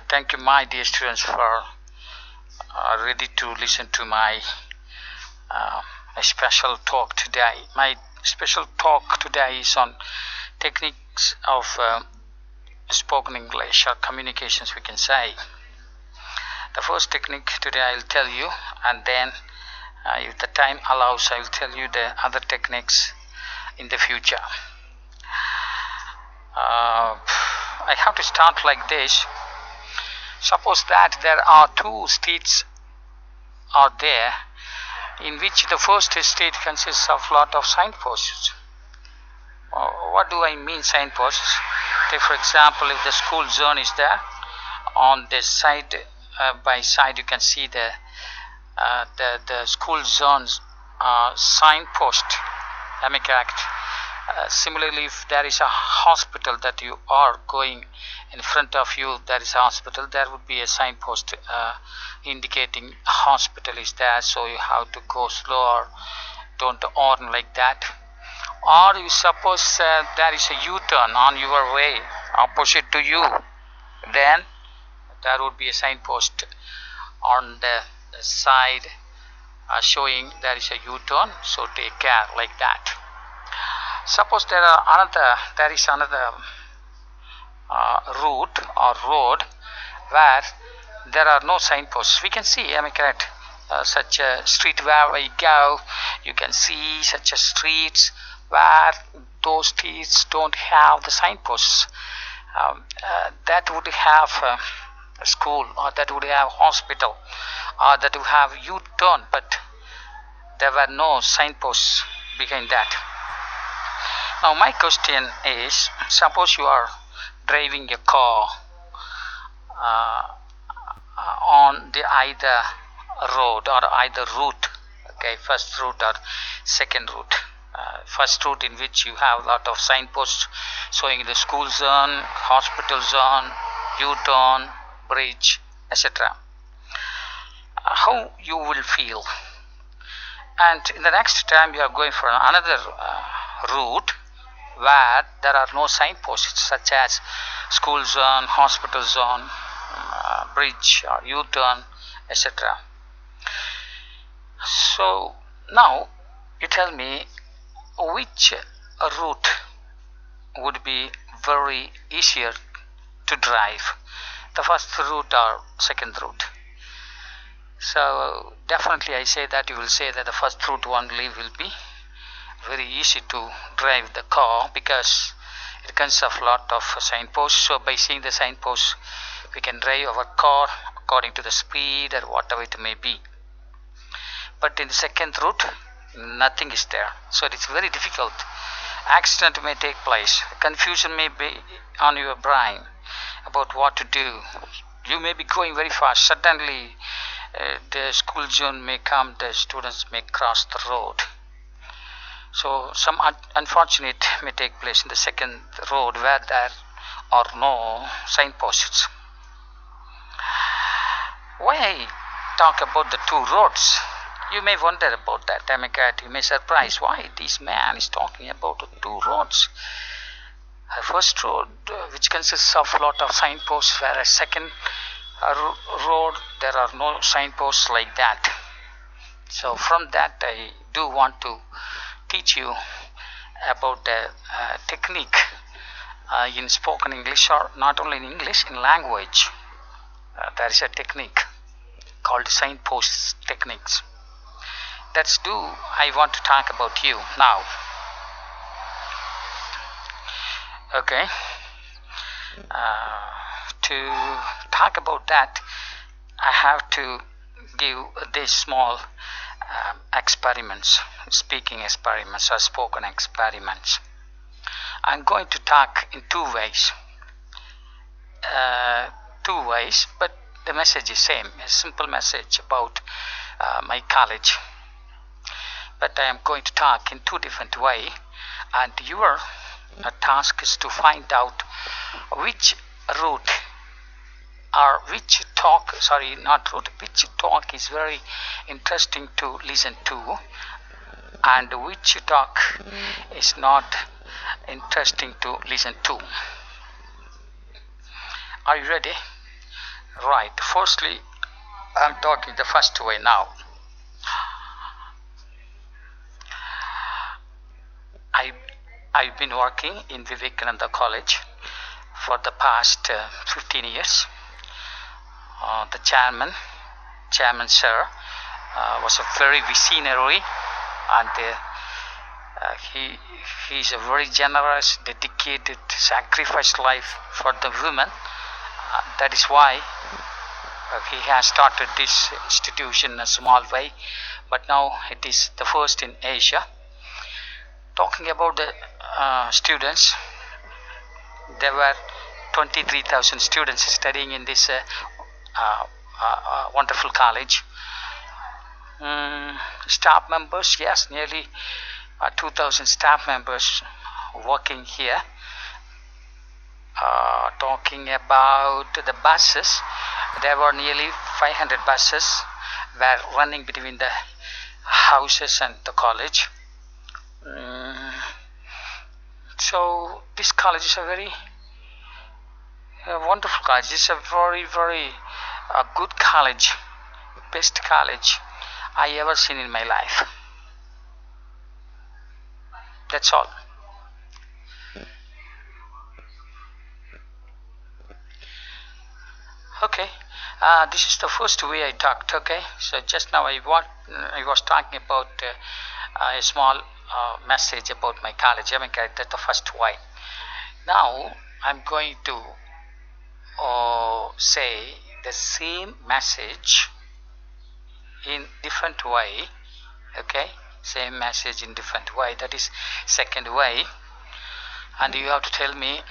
Thank you, my dear students, for ready to listen to my special talk today. My special talk today is on techniques of spoken English or communications, we can say. The first technique today I'll tell you, and then if the time allows, I will tell you the other techniques in the future. I have to start like this. Suppose that there are two states are there, in which the first state consists of lot of signposts. What do I mean signposts? Take for example, if the school zone is there, on the side by side you can see the school zones signpost. Am I correct? Similarly, if there is a hospital that you are going in front of you, there is a hospital, there would be a signpost indicating hospital is there, so you have to go slow or don't horn like that. Or you suppose there is a U-turn on your way opposite to you, then there would be a signpost on the side showing there is a U-turn, so take care like that. Suppose there is another route or road where there are no signposts. We can see, am I correct? Such a street where we go, you can see such a streets where those streets don't have the signposts. That would have a school, or that would have hospital, or that would have U-turn, but there were no signposts behind that. Now my question is, suppose you are driving a car on the either road or either route, okay, first route or second route. First route in which you have a lot of signposts showing the school zone, hospital zone, U-turn, bridge, etc. How you will feel? And in the next time you are going for another route where there are no signposts such as school zone, hospital zone, bridge or U-turn, etc. So now you tell me which route would be very easier to drive, the first route or second route. So definitely I say that you will say that the first route only will be very easy to drive the car, because it consists of a lot of signposts. So by seeing the signposts, we can drive our car according to the speed or whatever it may be. But in the second route, nothing is there, so it is very difficult. Accident may take place, confusion may be on your brain about what to do. You may be going very fast, suddenly the school zone may come, the students may cross the road. So some unfortunate may take place in the second road where there are no signposts. Why I talk about the two roads? You may wonder about that. You may surprise why this man is talking about the two roads. A first road which consists of a lot of signposts, whereas second road there are no signposts like that. So from that I do want to teach you about the technique in spoken English, or not only in English, in language. There is a technique called signpost techniques. I want to talk about you now. Okay. To talk about that, I have to give these small experiments, speaking experiments or spoken experiments. I'm going to talk in two ways, but the message is same, a simple message about my college. But I am going to talk in two different ways, and your task is to find out which route or which talk is very interesting to listen to, and which talk is not interesting to listen to. Are you ready? Right. Firstly, I'm talking the first way now. I I've been working in Vivekananda College for the past 15 years. The chairman sir, was a very visionary, and he's a very generous, dedicated, sacrificed life for the women. That is why he has started this institution in a small way, but now it is the first in Asia. Talking about the students, there were 23,000 students studying in this wonderful college. Staff members, yes, nearly 2,000 staff members working here. Talking about the buses, there were nearly 500 buses were running between the houses and the college. So this college is a very wonderful college. It's a very, very good college, best college I ever seen in my life. That's all. Okay, this is the first way I talked. Okay, so just now I was talking about a small message about my college. I mean, that's the first way. Now I'm going to say the same message in different way. Okay, same message in different way. That is second way, and you have to tell me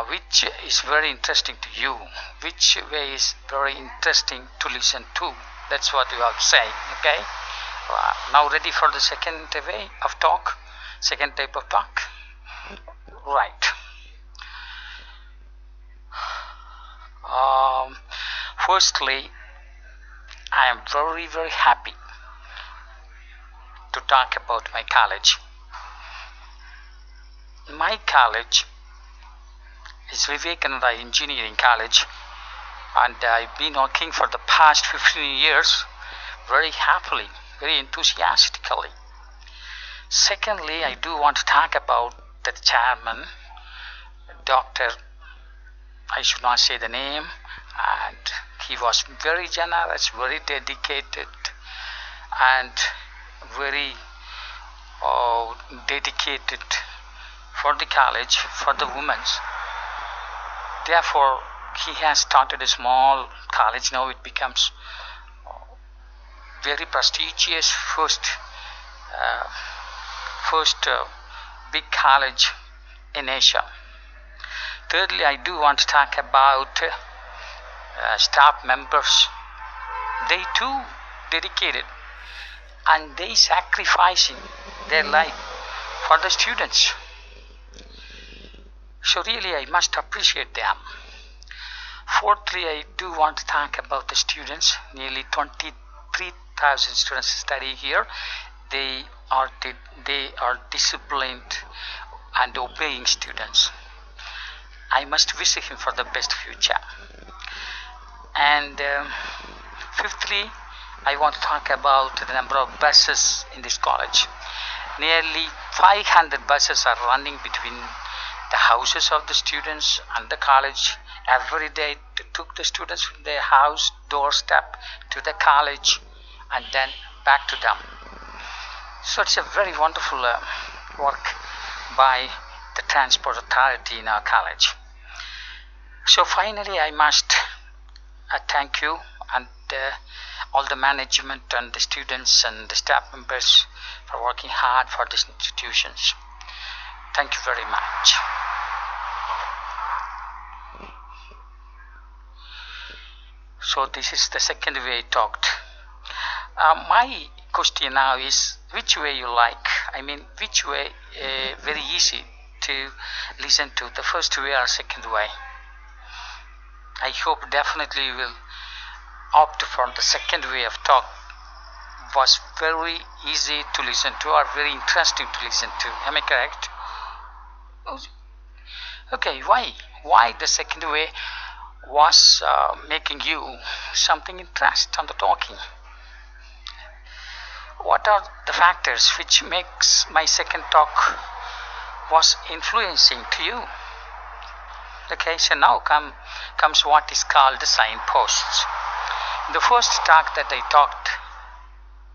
which is very interesting to you, which way is very interesting to listen to. That's what you have to say. Okay, now ready for the second way of talk, second type of talk. Right. Firstly, I am very, very happy to talk about my college. My college is Vivekananda Engineering College, and I've been working for the past 15 years very happily, very enthusiastically. Secondly, I do want to talk about the chairman, Dr. I should not say the name, and he was very generous, very dedicated, and very dedicated for the college, for the women. Therefore, he has started a small college. Now it becomes very prestigious first big college in Asia. Thirdly, I do want to talk about staff members. They too dedicated and they sacrificing their life for the students. So really I must appreciate them. Fourthly, I do want to talk about the students. Nearly 23,000 students study here. They are disciplined and obeying students. I must wish him for the best future. And fifthly, I want to talk about the number of buses in this college. Nearly 500 buses are running between the houses of the students and the college. Every day they took the students from their house doorstep to the college and then back to them. So it's a very wonderful work by the transport authority in our college. So finally I must thank you and all the management and the students and the staff members for working hard for these institutions. Thank you very much. So this is the second way I talked. My question now is which way you like. I mean which way very easy to listen to, the first way or second way. I hope definitely you will opt for the second way of talk. Was very easy to listen to or very interesting to listen to. Am I correct? Okay, why? Why the second way was making you something interest on the talking. What are the factors which makes my second talk was influencing to you? Okay, so now comes what is called the signposts. In the first talk that I talked,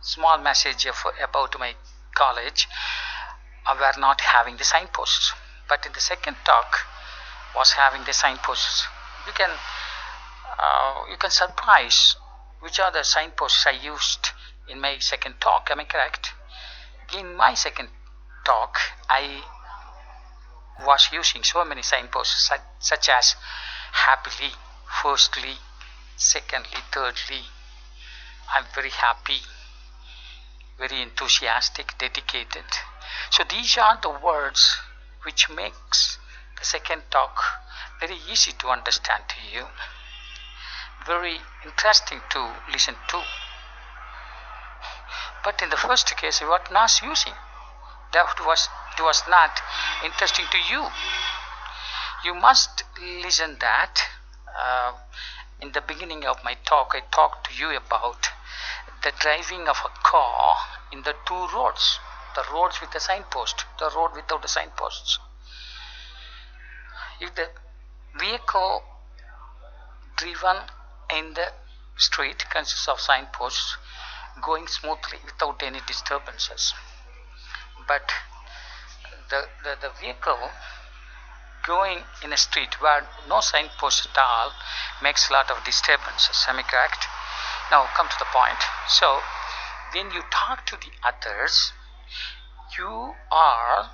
small message about my college, were not having the signposts. But in the second talk was having the signposts. You can surprise which are the signposts I used in my second talk. Am I correct? In my second talk, I was using so many signposts such as happily, firstly, secondly, thirdly, I'm very happy, very enthusiastic, dedicated. So these are the words which makes the second talk very easy to understand to you, very interesting to listen to. But in the first case, you were not using. It was not interesting to you. You must listen that. In the beginning of my talk, I talked to you about the driving of a car in the two roads. The roads with the signpost, the road without the signposts. If the vehicle driven in the street consists of signposts going smoothly without any disturbances, but the vehicle going in a street where no signpost at all makes a lot of disturbances. Am I correct? Now come to the point. So when you talk to the others, you are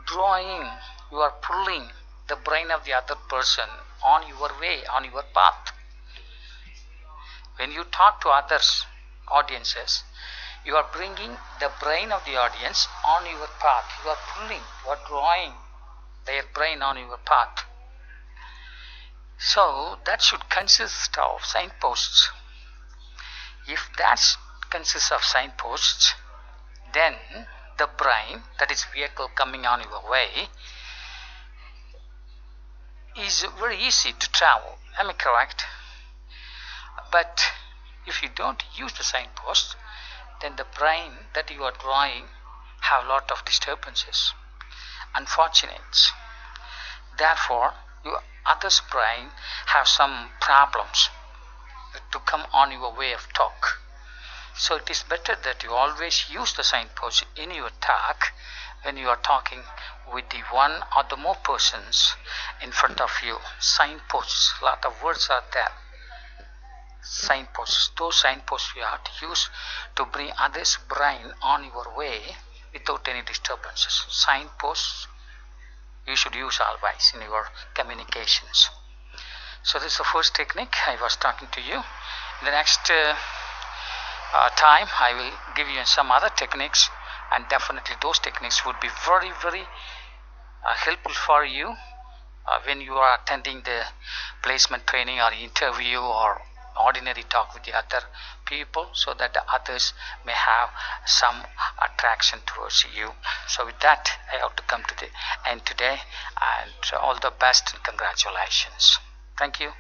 drawing, you are pulling the brain of the other person on your way, on your path. When you talk to others, audiences, you are bringing the brain of the audience on your path. You are pulling, you are drawing their brain on your path. So that should consist of signposts. If that consists of signposts, then the brain, that is vehicle coming on your way, is very easy to travel. Am I correct? But if you don't use the signpost, then the brain that you are drawing have a lot of disturbances, unfortunate. Therefore, your other's brain have some problems to come on your way of talk. So it is better that you always use the signpost in your talk when you are talking with the one or the more persons in front of you. Signposts, a lot of words are there. Signposts, those signposts you have to use to bring others' brain on your way without any disturbances. Signposts you should use always in your communications. So this is the first technique I was talking to you. In the next time I will give you some other techniques, and definitely those techniques would be very, very helpful for you when you are attending the placement training or interview or ordinary talk with the other people, so that the others may have some attraction towards you. So with that, I have to come to the end today, and all the best and congratulations. Thank you.